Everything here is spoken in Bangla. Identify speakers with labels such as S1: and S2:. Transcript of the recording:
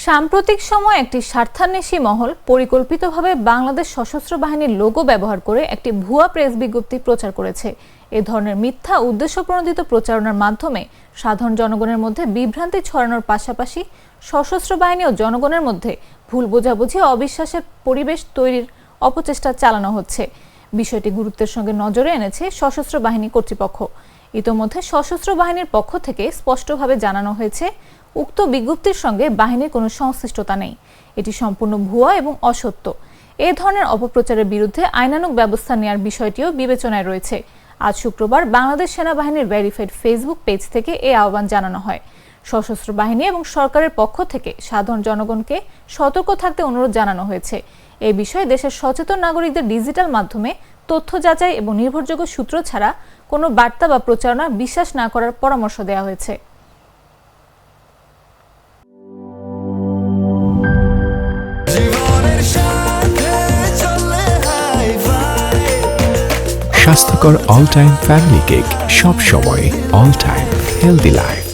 S1: সাম্প্রতিক সময়ে একটি স্বার্থান্বেষী মহল পরিকল্পিতভাবে বাংলাদেশ সশস্ত্র বাহিনীর লোগো ব্যবহার করে একটি ভুয়া প্রেস বিজ্ঞপ্তি প্রচার করেছে। এ ধরনের মিথ্যা উদ্দেশ্যপ্রণোদিত প্রচারণার মাধ্যমে সাধারণ জনগণের মধ্যে বিভ্রান্তি ছড়ানোর পাশাপাশি সশস্ত্র বাহিনী ও জনগণের মধ্যে ভুল বোঝাবুঝি ও অবিশ্বাসের পরিবেশ তৈরির অপচেষ্টা চালানো হচ্ছে। বিষয়টি গুরুত্বের সঙ্গে নজরে এনেছে সশস্ত্র বাহিনী কর্তৃপক্ষ। ইতোমধ্যে সশস্ত্র বাহিনীর পক্ষ থেকে স্পষ্টভাবে জানানো হয়েছে, উক্ত বিজ্ঞপ্তির সঙ্গে বাহিনীর কোনো সংশ্লিষ্টতা নেই। এটি সম্পূর্ণ ভুয়া এবং অসত্য। এ ধরনের অপপ্রচারের বিরুদ্ধে আইনানুগ ব্যবস্থা নেওয়ার বিষয়টিও বিবেচনায় রয়েছে। আজ শুক্রবার বাংলাদেশ সেনাবাহিনীর ভেরিফাইড ফেসবুক পেজ থেকে এ আহ্বান জানানো হয়। সশস্ত্র বাহিনী এবং সরকারের পক্ষ থেকে সাধারণ জনগণকে সতর্ক থাকতে অনুরোধ জানানো হয়েছে। এই বিষয়ে দেশের সচেতন নাগরিকদের ডিজিটাল মাধ্যমে তথ্য যাচাই এবং নির্ভরযোগ্য সূত্র ছাড়া কোনো বার্তা বা প্রচারণা বিশ্বাস না করার পরামর্শ দেওয়া হয়েছে।
S2: স্বাস্থ্যকর অল টাইম ফ্যামিলি কেক, সব সময় অল টাইম হেলদি লাইফ।